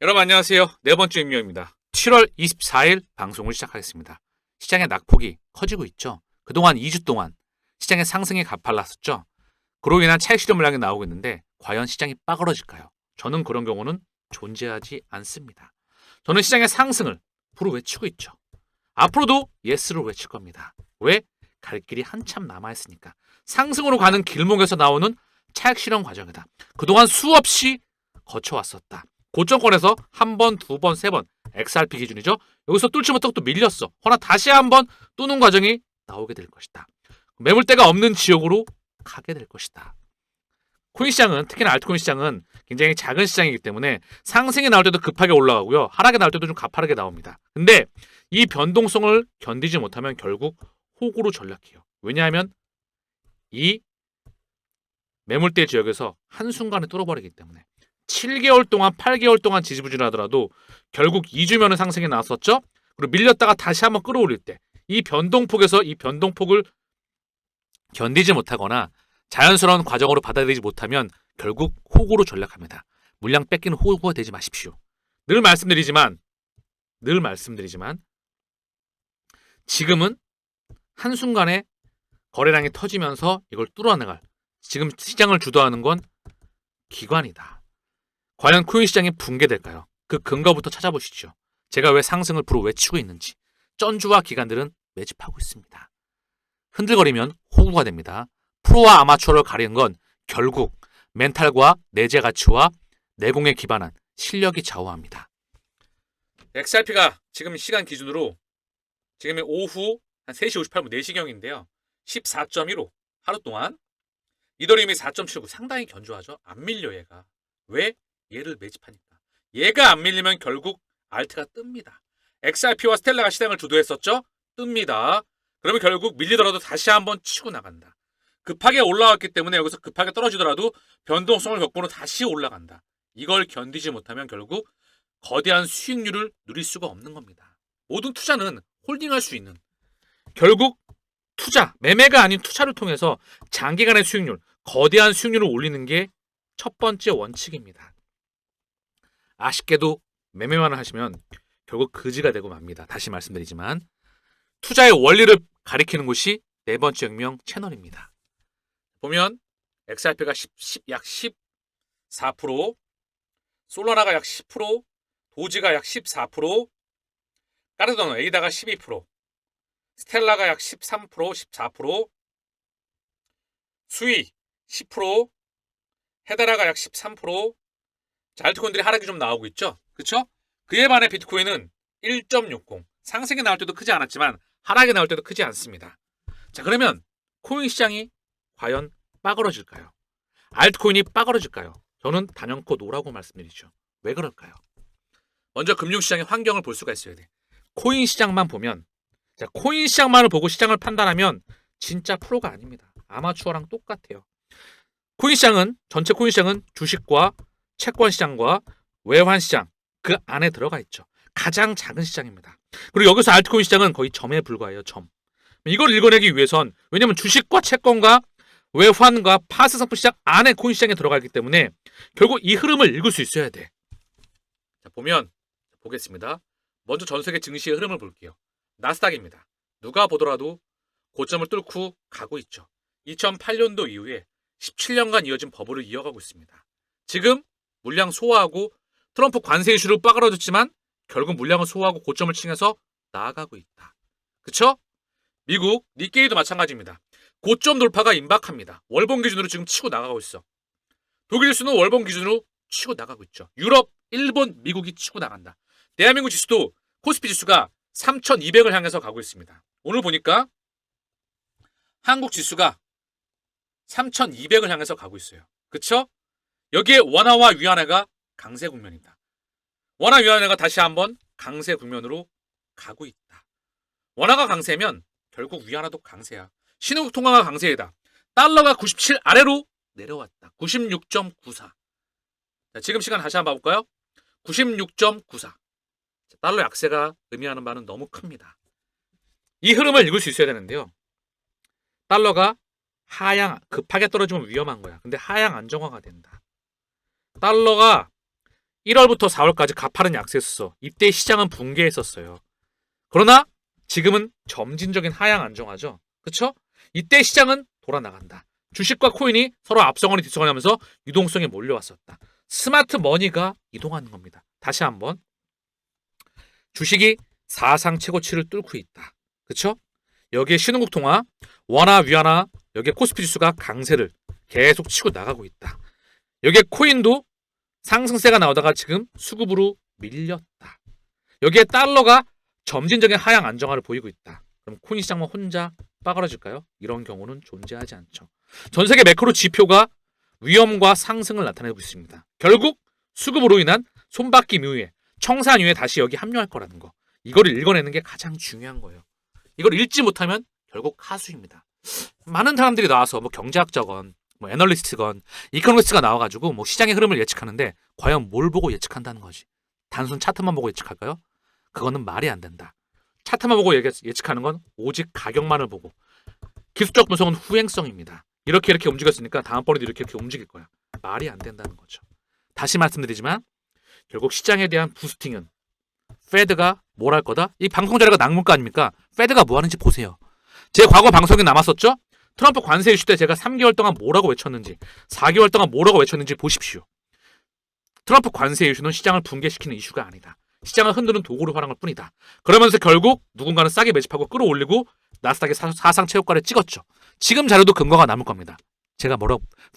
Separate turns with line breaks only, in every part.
여러분 안녕하세요. 네 번째 임명입니다. 7월 24일 방송을 시작하겠습니다. 시장의 낙폭이 커지고 있죠. 그동안 2주 동안 시장의 상승이 가팔랐었죠. 그로 인한 차익 실현 물량이 나오고 있는데 과연 시장이 빠그러질까요? 저는 그런 경우는 존재하지 않습니다. 저는 시장의 상승을 불을 외치고 있죠. 앞으로도 예스를 외칠 겁니다. 왜? 갈 길이 한참 남아있으니까. 상승으로 가는 길목에서 나오는 차익 실현 과정이다. 그동안 수없이 거쳐왔었다. 고점권에서 한 번, 두 번, 세 번 XRP 기준이죠. 여기서 뚫지 못하고 또 밀렸어. 허나 다시 한번 뚫는 과정이 나오게 될 것이다. 매물대가 없는 지역으로 가게 될 것이다. 코인 시장은 특히나 알트코인 시장은 굉장히 작은 시장이기 때문에 상승이 나올 때도 급하게 올라가고요. 하락이 나올 때도 좀 가파르게 나옵니다. 근데 이 변동성을 견디지 못하면 결국 호구로 전락해요. 왜냐하면 이 매물대 지역에서 한순간에 뚫어버리기 때문에 7개월 동안 8개월 동안 지지부진하더라도 결국 2주면은 상승이 나왔었죠. 그리고 밀렸다가 다시 한번 끌어올릴 때 이 변동폭에서 이 변동폭을 견디지 못하거나 자연스러운 과정으로 받아들이지 못하면 결국 호구로 전락합니다. 물량 뺏기는 호구가 되지 마십시오. 늘 말씀드리지만 지금은 한순간에 거래량이 터지면서 이걸 뚫어내갈 지금 시장을 주도하는 건 기관이다. 과연 코인 시장이 붕괴될까요? 그 근거부터 찾아보시죠. 제가 왜 상승을 불어 외치고 있는지. 쩐주와 기관들은 매집하고 있습니다. 흔들거리면 호구가 됩니다. 프로와 아마추어를 가리는 건 결국 멘탈과 내재 가치와 내공에 기반한 실력이 좌우합니다. XRP가 지금 시간 기준으로 지금 오후 한 3시 58분 4시경인데요. 14.15 하루 동안 이더리움이 4.79 상당히 견조하죠. 안 밀려 얘가. 왜? 얘를 매집하니까. 얘가 안 밀리면 결국 알트가 뜹니다. XRP와 스텔라가 시장을 주도했었죠. 뜹니다. 그러면 결국 밀리더라도 다시 한번 치고 나간다. 급하게 올라왔기 때문에 여기서 급하게 떨어지더라도 변동성을 겪고는 다시 올라간다. 이걸 견디지 못하면 결국 거대한 수익률을 누릴 수가 없는 겁니다. 모든 투자는 홀딩할 수 있는 결국 투자, 매매가 아닌 투자를 통해서 장기간의 수익률, 거대한 수익률을 올리는 게 첫 번째 원칙입니다. 아쉽게도 매매만 하시면 결국 거지가 되고 맙니다. 다시 말씀드리지만 투자의 원리를 가리키는 곳이 네 번째 혁명 채널입니다. 보면 XRP가 약 14%, 솔라나가 약 10%, 도지가 약 14%, 까르도노 에이다가 12%, 스텔라가 약 13%, 14%, 수이 10%, 헤다라가 약 13%, 자, 알트코인들이 하락이 좀 나오고 있죠. 그렇죠? 그에 반해 비트코인은 1.60. 상승이 나올 때도 크지 않았지만 하락이 나올 때도 크지 않습니다. 자, 그러면 코인 시장이 과연 빠그러질까요? 알트코인이 빠그러질까요? 저는 단연코 노라고 말씀드리죠. 왜 그럴까요? 먼저 금융시장의 환경을 볼 수가 있어야 돼. 코인 시장만 보면, 자, 코인 시장만을 보고 시장을 판단하면 진짜 프로가 아닙니다. 아마추어랑 똑같아요. 코인 시장은, 전체 코인 시장은 주식과 채권 시장과 외환 시장 그 안에 들어가 있죠. 가장 작은 시장입니다. 그리고 여기서 알트코인 시장은 거의 점에 불과해요. 점. 이걸 읽어내기 위해선 왜냐하면 주식과 채권과 외환과 파스 상품 시장 안에 코인 시장에 들어가 있기 때문에 결국 이 흐름을 읽을 수 있어야 돼. 자, 보겠습니다. 먼저 전 세계 증시의 흐름을 볼게요. 나스닥입니다. 누가 보더라도 고점을 뚫고 가고 있죠. 2008년도 이후에 17년간 이어진 버블을 이어가고 있습니다. 지금 물량 소화하고 트럼프 관세 이슈로 빠그러졌지만 결국 물량을 소화하고 고점을 칭해서 나아가고 있다. 그쵸? 미국 니케이도 마찬가지입니다. 고점 돌파가 임박합니다. 월봉 기준으로 지금 치고 나가고 있어. 독일 지수는 월봉 기준으로 치고 나가고 있죠. 유럽, 일본, 미국이 치고 나간다. 대한민국 지수도 코스피 지수가 3,200을 향해서 가고 있습니다. 오늘 보니까 한국 지수가 3,200을 향해서 가고 있어요. 그쵸? 여기에 원화와 위안화가 강세 국면입니다. 원화 위안화가 다시 한번 강세 국면으로 가고 있다. 원화가 강세면 결국 위안화도 강세야. 신흥국 통화가 강세이다. 달러가 97 아래로 내려왔다. 96.94. 자, 지금 시간 다시 한번 봐볼까요? 96.94. 달러 약세가 의미하는 바는 너무 큽니다. 이 흐름을 읽을 수 있어야 되는데요. 달러가 하향 급하게 떨어지면 위험한 거야. 근데 하향 안정화가 된다. 달러가 1월부터 4월까지 가파른 약세였어. 이때 시장은 붕괴했었어요. 그러나 지금은 점진적인 하향 안정화죠. 그렇죠? 이때 시장은 돌아나간다. 주식과 코인이 서로 앞서거니 뒤서거니 하면서 유동성이 몰려왔었다. 스마트 머니가 이동하는 겁니다. 다시 한번. 주식이 사상 최고치를 뚫고 있다. 그렇죠? 여기에 신흥국 통화, 원화, 위안화, 여기에 코스피 지수가 강세를 계속 치고 나가고 있다. 여기에 코인도 상승세가 나오다가 지금 수급으로 밀렸다. 여기에 달러가 점진적인 하향 안정화를 보이고 있다. 그럼 코인 시장만 혼자 빠그러질까요? 이런 경우는 존재하지 않죠. 전 세계 매크로 지표가 위험과 상승을 나타내고 있습니다. 결국 수급으로 인한 손바뀜 이후에 청산 이후에 다시 여기 합류할 거라는 거. 이거를 읽어내는 게 가장 중요한 거예요. 이걸 읽지 못하면 결국 하수입니다. 많은 사람들이 나와서 뭐 경제학자건 뭐 애널리스트건 이코노미스트가 나와가지고 뭐 시장의 흐름을 예측하는데 과연 뭘 보고 예측한다는 거지? 단순 차트만 보고 예측할까요? 그거는 말이 안 된다. 차트만 보고 예측하는 건 오직 가격만을 보고 기술적 분석은 후행성입니다. 이렇게 움직였으니까 다음번에도 이렇게 움직일 거야. 말이 안 된다는 거죠. 다시 말씀드리지만 결국 시장에 대한 부스팅은 페드가 뭘 할 거다? 이 방송 자료가 낭문가 아닙니까? 페드가 뭐 하는지 보세요. 제 과거 방송에 남았었죠? 트럼프 관세 이슈 때 제가 3개월 동안 뭐라고 외쳤는지 4개월 동안 뭐라고 외쳤는지 보십시오. 트럼프 관세 이슈는 시장을 붕괴시키는 이슈가 아니다. 시장을 흔드는 도구로 활용할 뿐이다. 그러면서 결국 누군가는 싸게 매집하고 끌어올리고 나스닥의 사상 최고가를 찍었죠. 지금 자료도 근거가 남을 겁니다. 제가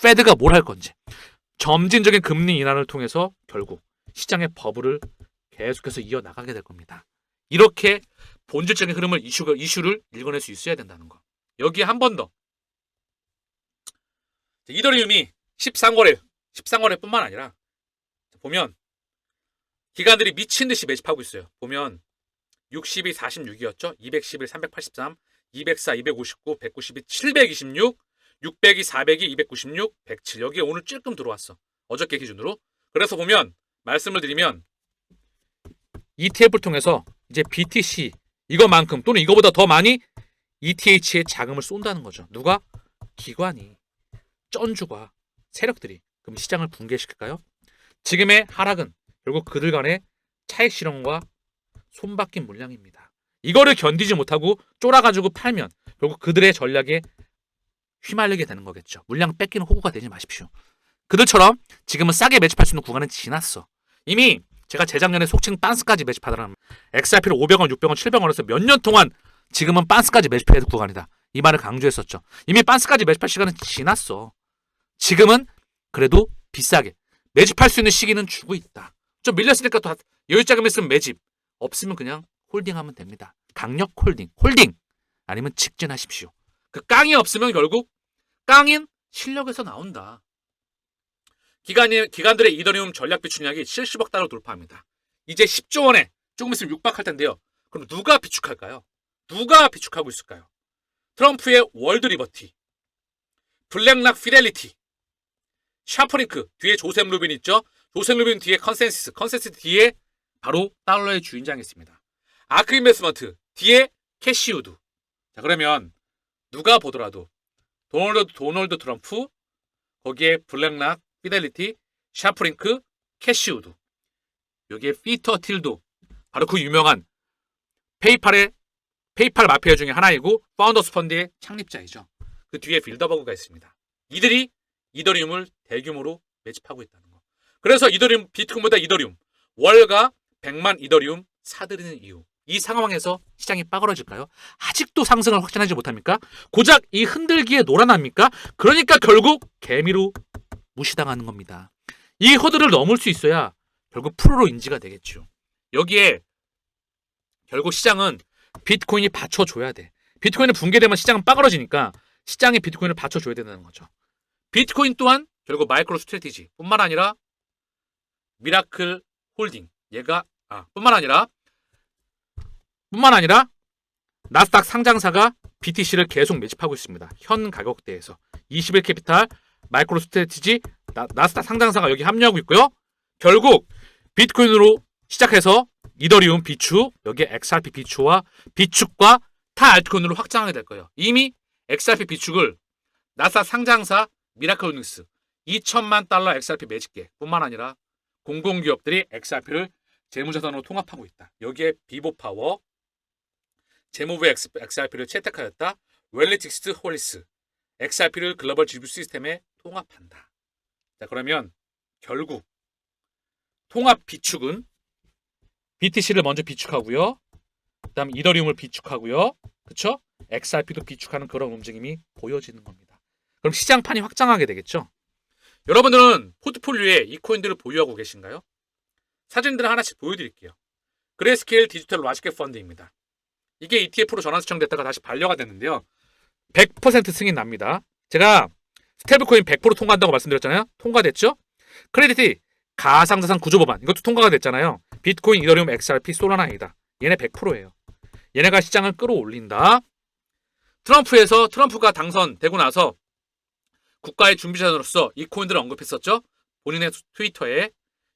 페드가 뭘 할 건지. 점진적인 금리 인하를 통해서 결국 시장의 버블을 계속해서 이어나가게 될 겁니다. 이렇게 본질적인 흐름을 이슈를 읽어낼 수 있어야 된다는 거. 여기에 한 번 더. 이더리움이 13거래뿐만 아니라 보면 기관들이 미친 듯이 매집하고 있어요. 보면 60이 46이었죠. 211, 383, 204, 259, 192, 726, 600이 400이 296, 107. 여기에 오늘 찔끔 들어왔어. 어저께 기준으로. 그래서 보면 말씀을 드리면 ETF를 통해서 이제 BTC 이거만큼 또는 이거보다 더 많이 ETH에 자금을 쏜다는 거죠. 누가? 기관이, 쩐주가, 세력들이. 그럼 시장을 붕괴시킬까요? 지금의 하락은 결국 그들 간의 차익 실현과 손바뀐 물량입니다. 이거를 견디지 못하고 쫄아가지고 팔면 결국 그들의 전략에 휘말리게 되는 거겠죠. 물량 뺏기는 호구가 되지 마십시오. 그들처럼 지금은 싸게 매집할 수 있는 구간은 지났어. 이미 제가 재작년에 속칭 빤스까지 매집하더라면 XRP를 500원, 600원, 700원에서 몇 년 동안 지금은 빤스까지 매집해야 될 구간이다. 이 말을 강조했었죠. 이미 빤스까지 매집할 시간은 지났어. 지금은 그래도 비싸게 매집할 수 있는 시기는 주고 있다. 좀 밀렸으니까 또 여유자금 있으면 매집, 없으면 그냥 홀딩하면 됩니다. 강력 홀딩 아니면 직진하십시오. 그 깡이 없으면 결국 깡인 실력에서 나온다. 기관들의 이더리움 전략 비축량이 70억 달러 돌파합니다. 이제 10조 원에 조금 있으면 육박할 텐데요. 그럼 누가 비축할까요? 누가 비축하고 있을까요? 트럼프의 월드 리버티, 블랙락 피델리티, 샤프링크, 뒤에 조셉 루빈 있죠? 조셉 루빈 뒤에 컨센서스 뒤에 바로 달러의 주인장이 있습니다. 아크 인베스먼트, 뒤에 캐시우드. 자, 그러면 누가 보더라도 도널드 트럼프, 거기에 블랙락, 피델리티, 샤프링크, 캐시우드. 여기에 피터 틸도, 바로 그 유명한 페이팔 마피아 중에 하나이고 파운더스 펀드의 창립자이죠. 그 뒤에 빌더버그가 있습니다. 이들이 이더리움을 대규모로 매집하고 있다는 거. 그래서 이더리움, 비트코인보다 이더리움, 월가 100만 이더리움 사들이는 이유. 이 상황에서 시장이 빠그러질까요? 아직도 상승을 확신하지 못합니까? 고작 이 흔들기에 놀아납니까? 그러니까 결국 개미로 무시당하는 겁니다. 이 허들을 넘을 수 있어야 결국 프로로 인지가 되겠죠. 여기에 결국 시장은 비트코인이 받쳐줘야 돼. 비트코인이 붕괴되면 시장은 빠그러지니까 시장이 비트코인을 받쳐줘야 된다는 거죠. 비트코인 또한 결국 마이크로 스트래티지 뿐만 아니라 미라클 홀딩 얘가 뿐만 아니라 나스닥 상장사가 BTC를 계속 매집하고 있습니다. 현 가격대에서 21캐피탈 마이크로 스트래티지 나스닥 상장사가 여기 합류하고 있고요. 결국 비트코인으로 시작해서 이더리움 비축, 여기에 XRP 비축과 타 알트코인으로 확장하게 될 거예요. 이미 XRP 비축을 나스닥 상장사 미라클 홀딩스 2천만 달러 XRP 매집계 뿐만 아니라 공공기업들이 XRP를 재무자산으로 통합하고 있다. 여기에 비보파워, 재무부의 XRP를 채택하였다. 웰리틱스 홀리스, XRP를 글로벌 지급 시스템에 통합한다. 자, 그러면 결국 통합 비축은 BTC를 먼저 비축하고요. 그다음 이더리움을 비축하고요. 그렇죠? XRP도 비축하는 그런 움직임이 보여지는 겁니다. 그럼 시장판이 확장하게 되겠죠? 여러분들은 포트폴리오에 이 코인들을 보유하고 계신가요? 사진들을 하나씩 보여드릴게요. 그레이스케일 디지털 라지캡 펀드입니다. 이게 ETF로 전환 수정됐다가 다시 반려가 됐는데요. 100% 승인 납니다. 제가 스테이블코인 100% 통과한다고 말씀드렸잖아요. 통과됐죠? 크레디티 가상자산 구조법안 이것도 통과가 됐잖아요. 비트코인, 이더리움, XRP, 솔라나이다. 얘네 100%예요. 얘네가 시장을 끌어올린다. 트럼프가 당선되고 나서 국가의 준비자산으로서 이 코인들을 언급했었죠. 본인의 트위터에.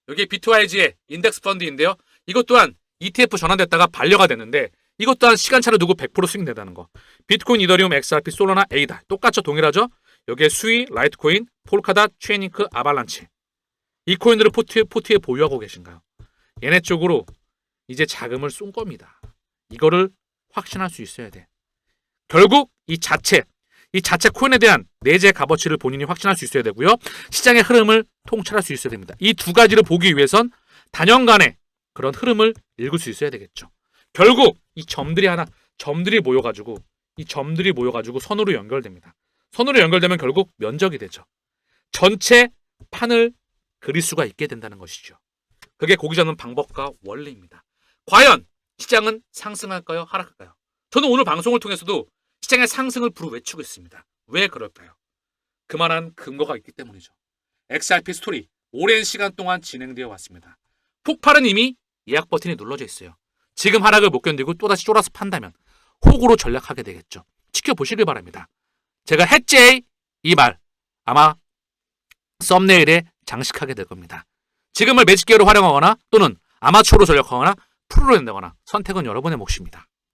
여기 비트와이즈의 인덱스 펀드인데요. 이것 또한 ETF 전환됐다가 반려가 됐는데 이것 또한 시간차로 두고 100% 수익된다는 거. 비트코인, 이더리움, XRP, 솔라나, 에이다. 똑같죠? 동일하죠? 여기에 수이, 라이트코인, 폴카닷, 체인링크, 아발란치. 이 코인들을 포트에 보유하고 계신가요? 얘네 쪽으로 이제 자금을 쏜 겁니다. 이거를 확신할 수 있어야 돼. 결국 이 자체 코인에 대한 내재 값어치를 본인이 확신할 수 있어야 되고요. 시장의 흐름을 통찰할 수 있어야 됩니다. 이 두 가지를 보기 위해선 단연간의 그런 흐름을 읽을 수 있어야 되겠죠. 결국 이 점들이 모여가지고 선으로 연결됩니다. 선으로 연결되면 결국 면적이 되죠. 전체 판을 그릴 수가 있게 된다는 것이죠. 그게 고기 잡는 방법과 원리입니다. 과연 시장은 상승할까요? 하락할까요? 저는 오늘 방송을 통해서도 시장의 상승을 부르외치고 있습니다. 왜 그럴까요? 그만한 근거가 있기 때문이죠. XRP 스토리 오랜 시간 동안 진행되어 왔습니다. 폭발은 이미 예약 버튼이 눌러져 있어요. 지금 하락을 못 견디고 또다시 쫄아서 판다면 호구로 전략하게 되겠죠. 지켜보시길 바랍니다. 제가 했지 이 말 아마 썸네일에 장식하게 될 겁니다. 지금을 매직기어로 활용하거나 또는 아마추어로 전략하거나 프로로 된다거나 선택은 여러분의 몫입니다.